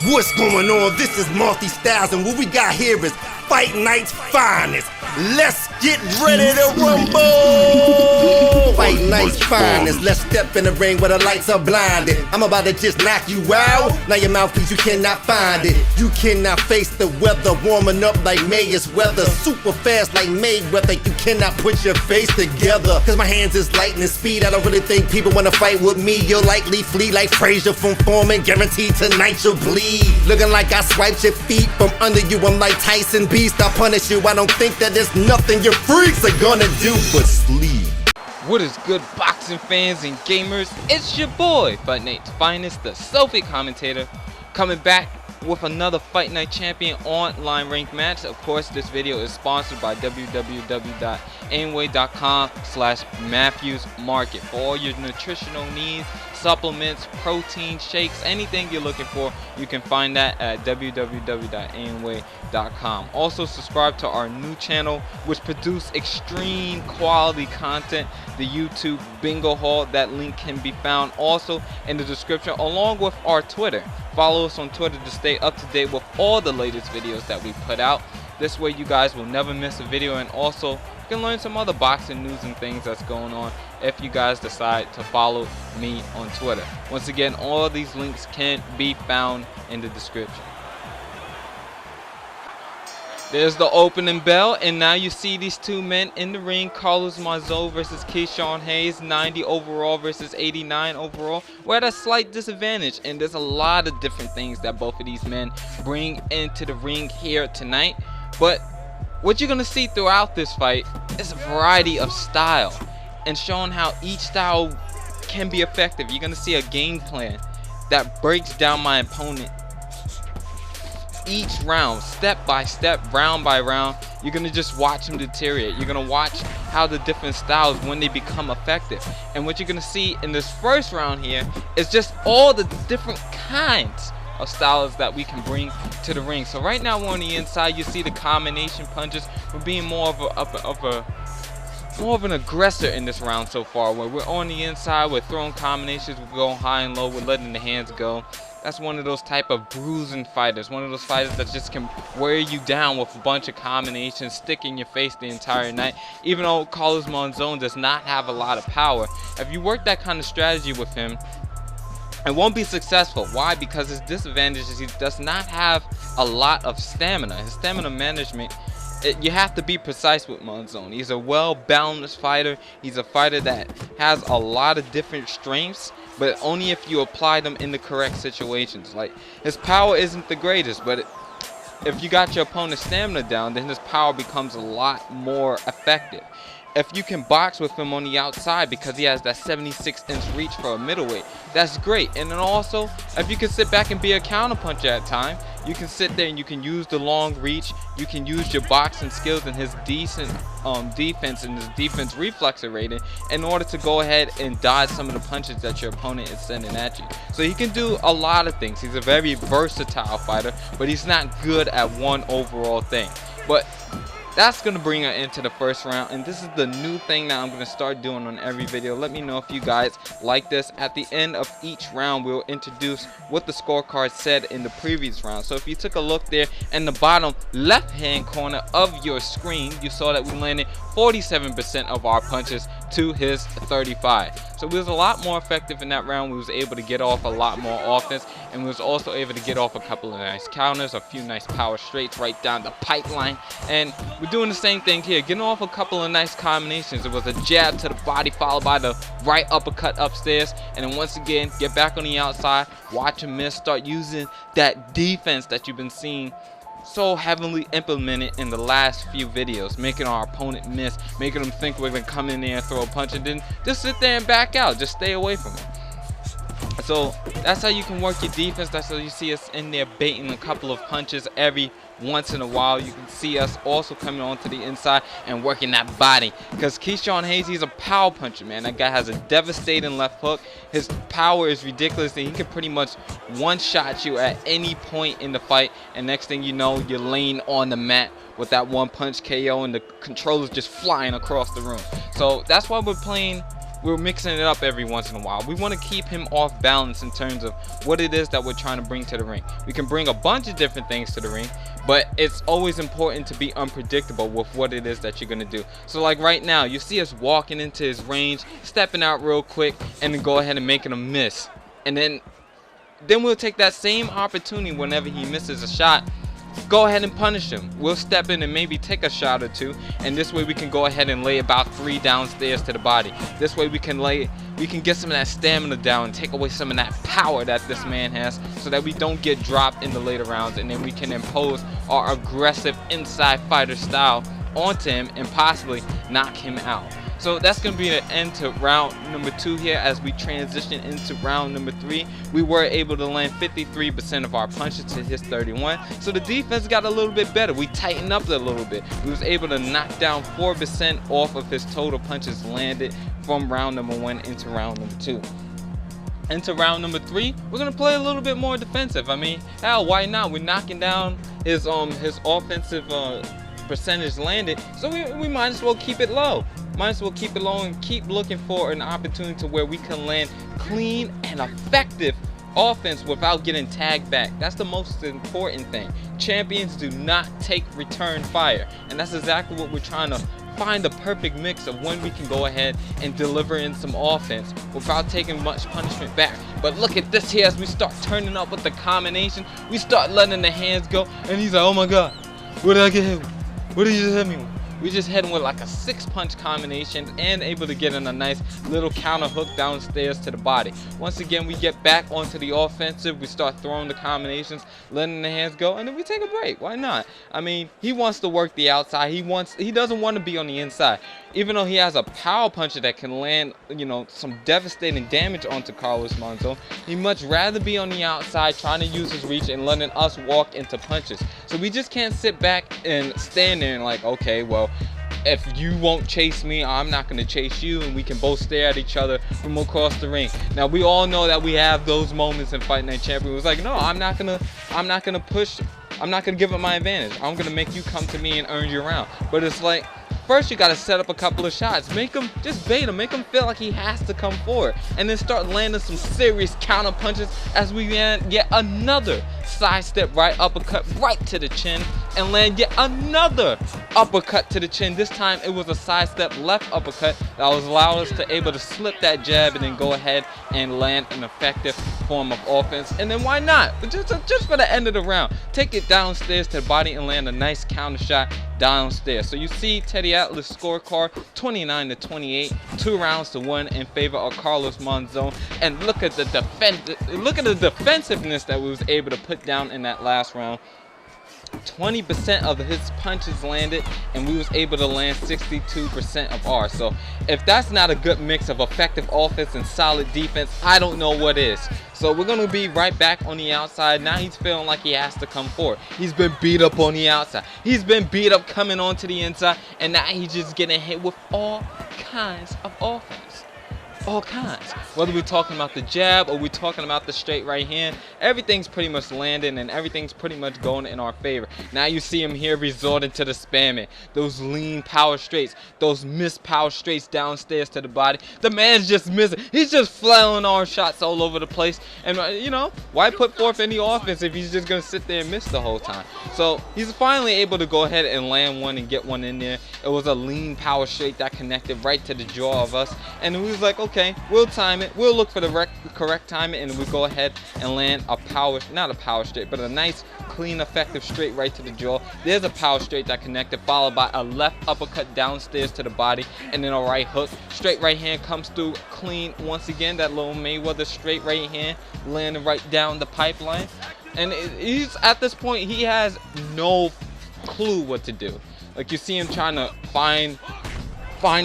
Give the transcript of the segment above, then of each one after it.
What's going on? This is Multi Styles, and what we got here is Fight Night's finest. Let's get ready to rumble! Fight Night's finest. Let's step in the ring where the lights are blinded. I'm about to just knock you out. Now your mouthpiece, you cannot find it. You cannot face the weather. Warming up like May's weather. Super fast like Mayweather. You cannot put your face together. Cause my hands is lightning speed. I don't really think people wanna fight with me. You'll likely flee like Frazier from Foreman. Guaranteed tonight you'll bleed. Looking like I swiped your feet from under you. I'm like Tyson Beast. I punish you. I don't think that there's nothing your freaks are gonna do but sleep. What is good, boxing fans and gamers? It's your boy, Fight Night's finest, the Sophie commentator, coming back with another Fight Night Champion online ranked match. Of course, this video is sponsored by www.amway.com/MatthewsMarket for all your nutritional needs, supplements, protein shakes, anything you're looking for. You can find that at www.amway.com. Also, subscribe to our new channel, which produce extreme quality content, the YouTube Bingo Hall. That link can be found also in the description, along with our Twitter. Follow us on Twitter to stay up to date with all the latest videos that we put out. This way you guys will never miss a video, and also you can learn some other boxing news and things that's going on if you guys decide to follow me on Twitter. Once again, all of these links can be found in the description. There's the opening bell, and now you see these two men in the ring. Monzon versus Keyshawn Hayes, 90 overall versus 89 overall. We're at a slight disadvantage, and there's a lot of different things that both of these men bring into the ring here tonight. But what you're gonna see throughout this fight is a variety of style, and showing how each style can be effective. You're gonna see a game plan that breaks down my opponent each round, step by step, round by round. You're gonna just watch him deteriorate. You're gonna watch how the different styles, when they become effective. And what you're gonna see in this first round here is just all the different kinds of styles that we can bring to the ring. So right now we're on the inside. You see the combination punches. We're being more of an aggressor in this round so far. Where we're on the inside, we're throwing combinations, we're going high and low, we're letting the hands go. That's one of those type of bruising fighters, one of those fighters that just can wear you down with a bunch of combinations, stick in your face the entire night. Even though Monzon does not have a lot of power, if you work that kind of strategy with him, it won't be successful. Why? Because his disadvantage is he does not have a lot of stamina. His stamina management, you have to be precise with Monzon. He's a well-balanced fighter. He's a fighter that has a lot of different strengths, but only if you apply them in the correct situations. Like, his power isn't the greatest, but if you got your opponent's stamina down, then his power becomes a lot more effective. If you can box with him on the outside, because he has that 76-inch reach for a middleweight, that's great. And then also, if you can sit back and be a counterpuncher at time, you can sit there and you can use the long reach, you can use your boxing skills and his decent defense and his defense reflex rating in order to go ahead and dodge some of the punches that your opponent is sending at you. So he can do a lot of things. He's a very versatile fighter, but he's not good at one overall thing. But that's going to bring her into the first round, and this is the new thing that I'm going to start doing on every video. Let me know if you guys like this. At the end of each round, we'll introduce what the scorecard said in the previous round. So if you took a look there in the bottom left hand corner of your screen, you saw that we landed 47% of our punches to his 35. So we was a lot more effective in that round. We was able to get off a lot more offense, and we was also able to get off a couple of nice counters, a few nice power straights right down the pipeline. And we're doing the same thing here, getting off a couple of nice combinations. It was a jab to the body followed by the right uppercut upstairs, and then once again get back on the outside, watch him miss, start using that defense that you've been seeing so heavily implemented in the last few videos, making our opponent miss, making them think we're gonna come in there and throw a punch, and then just sit there and back out, just stay away from him. So that's how you can work your defense. That's how you see us in there baiting a couple of punches every once in a while. You can see us also coming onto the inside and working that body, because Keyshawn Hayes, he's a power puncher, man. That guy has a devastating left hook. His power is ridiculous, and he can pretty much one-shot you at any point in the fight, and next thing you know, you're laying on the mat with that one punch KO, and the controller's just flying across the room. So that's why we're playing we're mixing it up every once in a while. We want to keep him off balance in terms of what it is that we're trying to bring to the ring. We can bring a bunch of different things to the ring, but it's always important to be unpredictable with what it is that you're going to do. So like right now, you see us walking into his range, stepping out real quick, and then go ahead and making a miss. And then we'll take that same opportunity whenever he misses a shot. Go ahead and punish him. We'll step in and maybe take a shot or two, and this way we can go ahead and lay about 3 downstairs to the body. This way we can get some of that stamina down and take away some of that power that this man has, so that we don't get dropped in the later rounds, and then we can impose our aggressive inside fighter style onto him and possibly knock him out. So that's going to be the end to round number 2 here. As we transition into round number 3, we were able to land 53% of our punches to his 31. So the defense got a little bit better. We tightened up a little bit. We was able to knock down 4% off of his total punches landed from round number 1 into round number 2. Into round number 3, we're going to play a little bit more defensive. I mean, hell, why not? We're knocking down his offensive percentage landed, so we might as well keep it low. Might as well keep it low and keep looking for an opportunity to where we can land clean and effective offense without getting tagged back. That's the most important thing. Champions do not take return fire, and that's exactly what we're trying to find, the perfect mix of when we can go ahead and deliver in some offense without taking much punishment back. But look at this here, as we start turning up with the combination, we start letting the hands go, and he's like, oh my god, what did I get hit with? What did you just hit me with? We just hit him with like a 6-punch combination and able to get in a nice little counter hook downstairs to the body. Once again, we get back onto the offensive. We start throwing the combinations, letting the hands go, and then we take a break. Why not? I mean, he wants to work the outside. He doesn't want to be on the inside. Even though he has a power puncher that can land, you know, some devastating damage onto Carlos Monzon, he'd much rather be on the outside trying to use his reach and letting us walk into punches. So we just can't sit back and stand there and like, okay, well, if you won't chase me, I'm not going to chase you, and we can both stare at each other from across the ring. Now we all know that we have those moments in Fight Night Champion. It was like, no, I'm not gonna push. I'm not gonna give up my advantage. I'm gonna make you come to me and earn your round. But it's like, first you gotta set up a couple of shots. Make him, just bait him, make him feel like he has to come forward, and then start landing some serious counter punches as we land yet another sidestep right uppercut right to the chin, and land yet another uppercut to the chin. This time it was a sidestep left uppercut that was allowing us to able to slip that jab and then go ahead and land an effective form of offense. And then why not? Just for the end of the round, take it downstairs to the body and land a nice counter shot downstairs. So you see Teddy Atlas scorecard 29-28, 2 rounds to 1 in favor of Carlos Monzon. And look at the defensiveness that we was able to put down in that last round. 20% of his punches landed, and we was able to land 62% of ours. So if that's not a good mix of effective offense and solid defense, I don't know what is. So we're going to be right back on the outside. Now he's feeling like he has to come forward. He's been beat up on the outside. He's been beat up coming onto the inside, and now he's just getting hit with all kinds of offense. All kinds. Whether we're talking about the jab or we're talking about the straight right hand, everything's pretty much landing and everything's pretty much going in our favor. Now you see him here resorting to the spamming, those lean power straights, those missed power straights downstairs to the body. The man's just missing. He's just flailing our shots all over the place. And you know, why put forth any offense if he's just gonna sit there and miss the whole time? So he's finally able to go ahead and land one and get one in there. It was a lean power straight that connected right to the jaw of us, and we was like, okay, we'll time it. We'll look for the correct timing, and we go ahead and land a power, not a power straight, but a nice, clean, effective straight right to the jaw. There's a power straight that connected, followed by a left uppercut downstairs to the body, and then a right hook. Straight right hand comes through clean once again. That little Mayweather straight right hand landing right down the pipeline. And he's at this point, he has no clue what to do. Like, you see him trying to find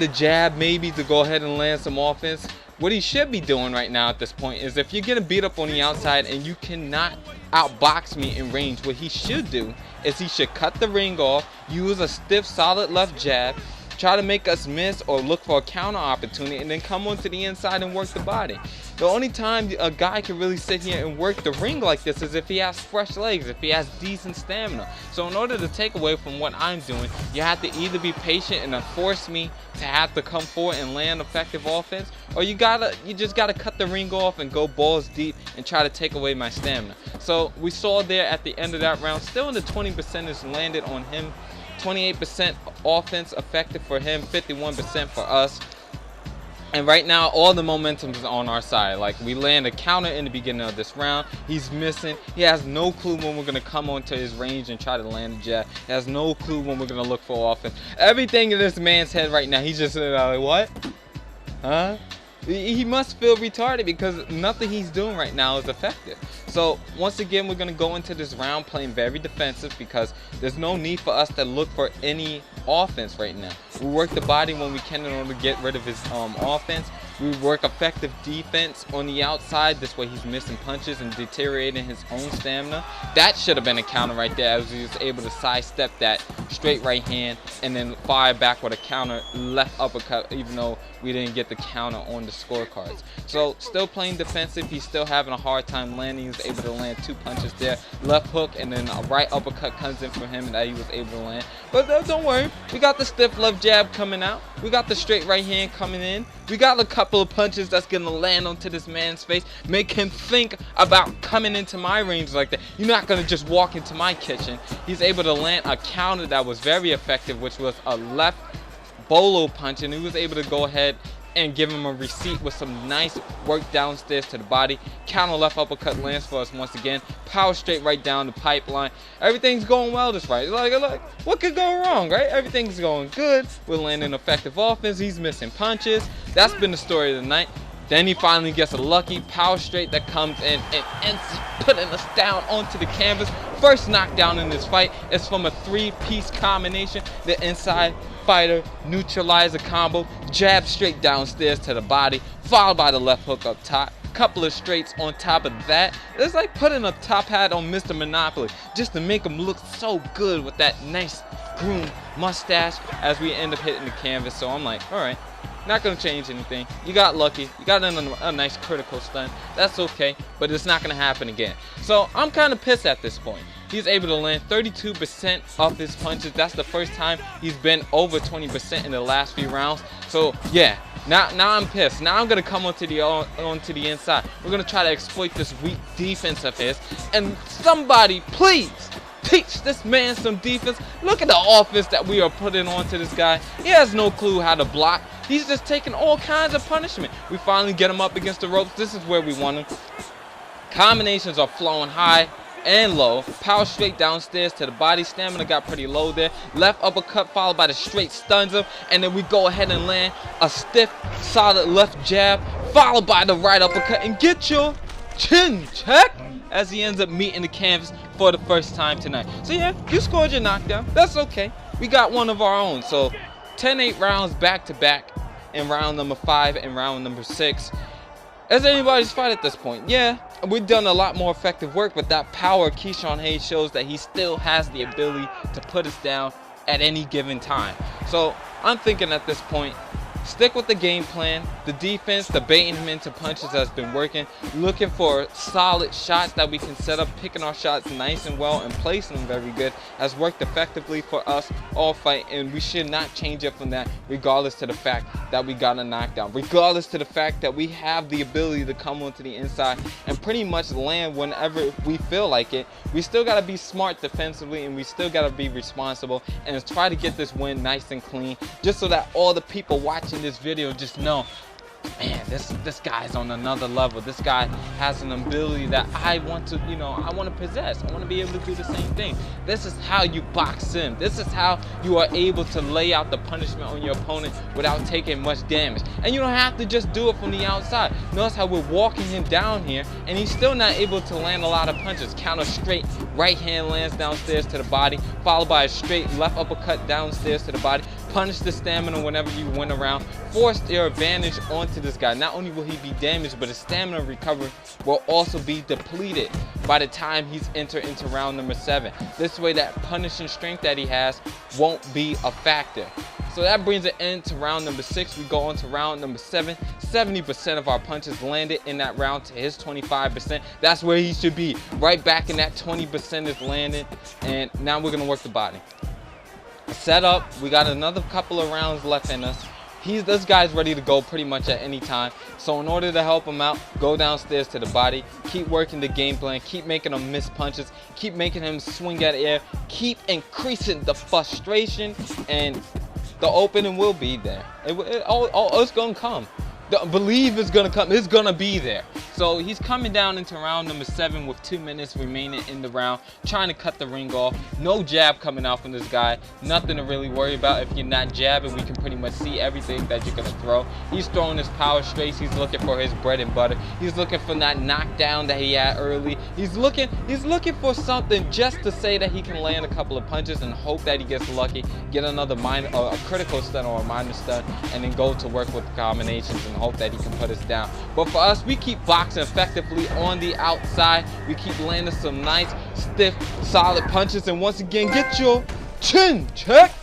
the jab maybe to go ahead and land some offense. What he should be doing right now at this point is, if you're getting beat up on the outside and you cannot outbox me in range, what he should do is he should cut the ring off, use a stiff solid left jab, try to make us miss or look for a counter opportunity, and then come onto the inside and work the body. The only time a guy can really sit here and work the ring like this is if he has fresh legs, if he has decent stamina. So in order to take away from what I'm doing, you have to either be patient and force me to have to come forward and land effective offense, or you just gotta cut the ring off and go balls deep and try to take away my stamina. So we saw there at the end of that round, still in the 20% is landed on him. 28% offense effective for him, 51% for us. And right now, all the momentum is on our side. Like, we land a counter in the beginning of this round. He's missing. He has no clue when we're going to come onto his range and try to land a jab. He has no clue when we're going to look for offense. Everything in this man's head right now, he's just like, what? Huh? He must feel retarded because nothing he's doing right now is effective. So once again, we're going to go into this round playing very defensive because there's no need for us to look for any offense right now. We work the body when we can in order to get rid of his offense. We work effective defense on the outside. This way he's missing punches and deteriorating his own stamina. That should have been a counter right there, as he was able to sidestep that straight right hand and then fire back with a counter left uppercut, even though we didn't get the counter on the scorecards. So still playing defensive. He's still having a hard time landing. He was able to land 2 punches there. Left hook and then a right uppercut comes in for him, and that he was able to land. But don't worry, we got the stiff left jab coming out. We got the straight right hand coming in. We got a couple of punches that's gonna land onto this man's face, make him think about coming into my range like that. You're not gonna just walk into my kitchen. He's able to land a counter that was very effective, which was a left bolo punch, and he was able to go ahead and give him a receipt with some nice work downstairs to the body. Counter left uppercut lands for us once again. Power straight right down the pipeline. Everything's going well this fight. Like, what could go wrong, right? Everything's going good. We're landing effective offense. He's missing punches. That's been the story of the night. Then he finally gets a lucky power straight that comes in and ends putting us down onto the canvas. First knockdown in this fight is from a 3-piece combination. The inside fighter neutralizer combo, jab straight downstairs to the body, followed by the left hook up top. Couple of straights on top of that. It's like putting a top hat on Mr. Monopoly just to make him look so good with that nice groomed mustache as we end up hitting the canvas. So I'm like, all right, not gonna change anything. You got lucky. You got a nice critical stun. That's okay, but it's not gonna happen again. So I'm kind of pissed at this point. He's able to land 32% of his punches. That's the first time he's been over 20% in the last few rounds. So yeah, now I'm pissed. Now I'm gonna come onto the inside. We're gonna try to exploit this weak defense of his. And somebody, please teach this man some defense. Look at the offense that we are putting onto this guy. He has no clue how to block. He's just taking all kinds of punishment. We finally get him up against the ropes. This is where we want him. Combinations are flowing high and low. Power straight downstairs to the body. Stamina got pretty low there. Left uppercut followed by the straight stuns him. And then we go ahead and land a stiff, solid left jab followed by the right uppercut. And get your chin check as he ends up meeting the canvas for the first time tonight. So yeah, you scored your knockdown. That's okay. We got one of our own. So 10-8 rounds back to back in round number 5 and round number 6. As anybody's fight at this point. Yeah, we've done a lot more effective work, but that power Keyshawn Hayes shows that he still has the ability to put us down at any given time. So I'm thinking at this point, stick with the game plan. The defense, the baiting him into punches has been working. Looking for solid shots that we can set up, picking our shots nice and well and placing them very good has worked effectively for us all fight, and we should not change it from that, regardless to the fact that we got a knockdown, regardless to the fact that we have the ability to come onto the inside and pretty much land whenever we feel like it. We still got to be smart defensively, and we still got to be responsible and try to get this win nice and clean, just so that all the people watching this video just know, man, this guy's on another level. This guy has an ability that I want to, I want to possess. I want to be able to do the same thing. This is how you box him. This is how you are able to lay out the punishment on your opponent without taking much damage. And you don't have to just do it from the outside. Notice how we're walking him down here, and he's still not able to land a lot of punches. Counter straight, right hand lands downstairs to the body, followed by a straight left uppercut downstairs to the body. Punish the stamina whenever you win around. Force your advantage onto this guy. Not only will he be damaged, but his stamina recovery will also be depleted by the time he's entered into round number 7. This way that punishing strength that he has won't be a factor. So that brings an end to round number 6. We go on to round number 7. 70% of our punches landed in that round to his 25%. That's where he should be, right back in that 20% is landing. And now we're gonna work the body. Set up, we got another couple of rounds left in us. This guy's ready to go pretty much at any time. So in order to help him out, go downstairs to the body, keep working the game plan, keep making him miss punches, keep making him swing at air, keep increasing the frustration, and the opening will be there. It's gonna come. The believe is gonna come. It's gonna be there. So he's coming down into round number 7 with 2 minutes remaining in the round, trying to cut the ring off. No jab coming out from this guy. Nothing to really worry about. If you're not jabbing, we can pretty much see everything that you're gonna throw. He's throwing his power straights. He's looking for his bread and butter. He's looking for that knockdown that he had early. He's looking for something just to say that he can land a couple of punches and hope that he gets lucky, get another minor, a critical stun or a minor stun, and then go to work with combinations and hope that he can put us down. But for us, we keep boxing effectively on the outside. We keep landing some nice, stiff, solid punches. And once again, get your chin checked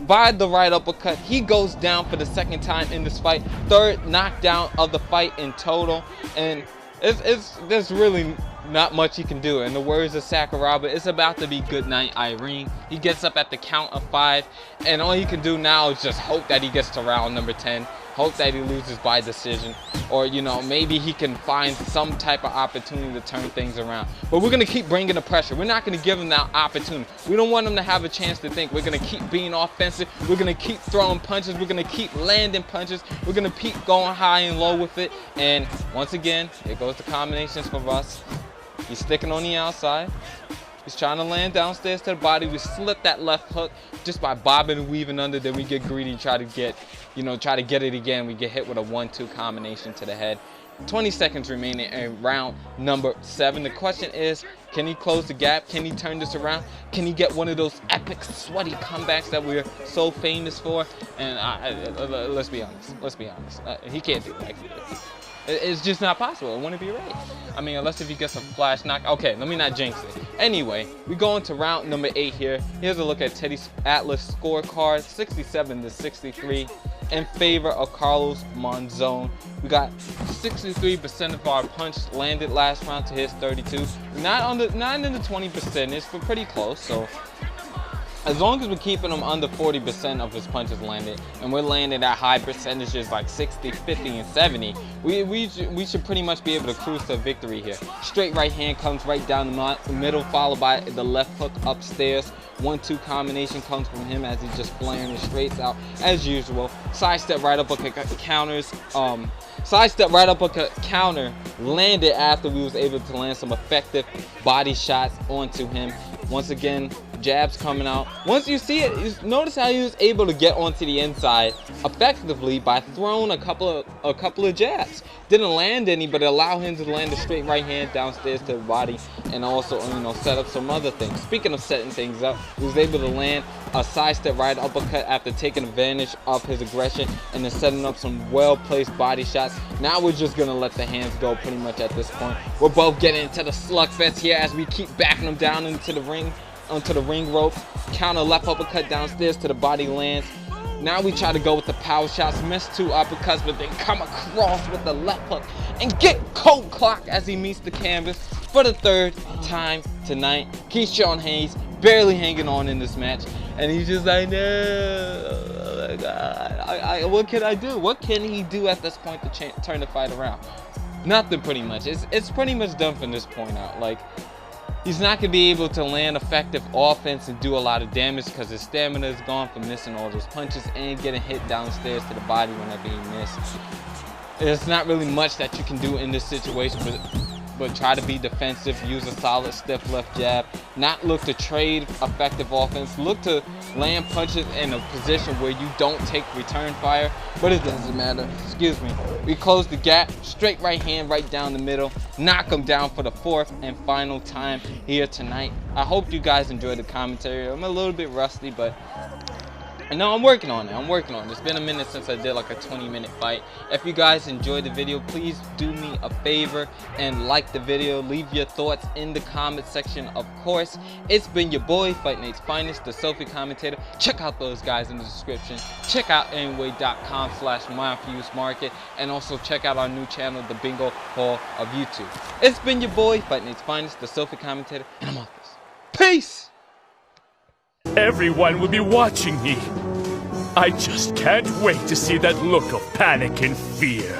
by the right uppercut. He goes down for the 2nd time in this fight. 3rd knockdown of the fight in total. And there's really not much he can do. In the words of Sakuraba, it's about to be good night, Irene. He gets up at the count of 5. And all he can do now is just hope that he gets to round number 10. Hope that he loses by decision, or maybe he can find some type of opportunity to turn things around. But we're gonna keep bringing the pressure. We're not gonna give him that opportunity. We don't want him to have a chance to think. We're gonna keep being offensive. We're gonna keep throwing punches. We're gonna keep landing punches. We're gonna keep going high and low with it. And once again, here goes the combinations for us. He's sticking on the outside. He's trying to land downstairs to the body. We slip that left hook just by bobbing and weaving under. Then we get greedy, try to get it again. We get hit with a 1-2 combination to the head. 20 seconds remaining in round number 7. The question is, can he close the gap? Can he turn this around? Can he get one of those epic, sweaty comebacks that we're so famous for? And let's be honest. He can't do that. It's just not possible. It wouldn't be right. I mean, unless if he gets a flash knock. Okay, let me not jinx it. Anyway, we go into round number 8 here. Here's a look at Teddy's Atlas scorecard, 67-63 in favor of Carlos Monzon. We got 63% of our punches landed last round to his 32. Not in the 20%. It's pretty close. So as long as we're keeping him under 40% of his punches landed, and we're landing at high percentages like 60, 50, and 70, we should pretty much be able to cruise to victory here. Straight right hand comes right down the middle, followed by the left hook upstairs. 1-2 combination comes from him as he's just flaring his straights out as usual. Sidestep right uppercut counters. Sidestep right uppercut counter landed after we was able to land some effective body shots onto him. Once again, jabs coming out. Once you see it, notice how he was able to get onto the inside effectively by throwing a couple of jabs. Didn't land any, but it allowed him to land a straight right hand downstairs to the body, and also set up some other things. Speaking of setting things up, he was able to land a sidestep right uppercut after taking advantage of his aggression and then setting up some well-placed body shots. Now we're just gonna let the hands go pretty much at this point. We're both getting into the slugfest here as we keep backing them down into the ring, onto the ring rope. Counter left uppercut downstairs to the body lands. Now we try to go with the power shots, miss 2 uppercuts, but then come across with the left hook and get cold clocked as he meets the canvas for the 3rd time tonight. Keyshawn Hayes barely hanging on in this match, and he's just like, no, oh my God, what can I do? What can he do at this point to turn the fight around? Nothing, pretty much. It's pretty much done from this point out. Like, he's not going to be able to land effective offense and do a lot of damage because his stamina is gone from missing all those punches and getting hit downstairs to the body when they're being missed. There's not really much that you can do in this situation, but try to be defensive, use a solid stiff left jab, not look to trade effective offense, look to land punches in a position where you don't take return fire, but it doesn't matter. Excuse me. We close the gap, straight right hand right down the middle, knock him down for the 4th and final time here tonight. I hope you guys enjoyed the commentary. I'm a little bit rusty, but No, I'm working on it. I'm working on it. It's been a minute since I did like a 20-minute fight. If you guys enjoyed the video, please do me a favor and like the video. Leave your thoughts in the comment section, of course. It's been your boy, Fight Night's Finest, the Selfie Commentator. Check out those guys in the description. Check out anyway.com/myfusmarket. And also check out our new channel, the Bingo Hall of YouTube. It's been your boy, Fight Night's Finest, the Selfie Commentator. And I'm off this. Peace! Everyone will be watching me. I just can't wait to see that look of panic and fear.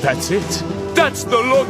That's it. That's the look.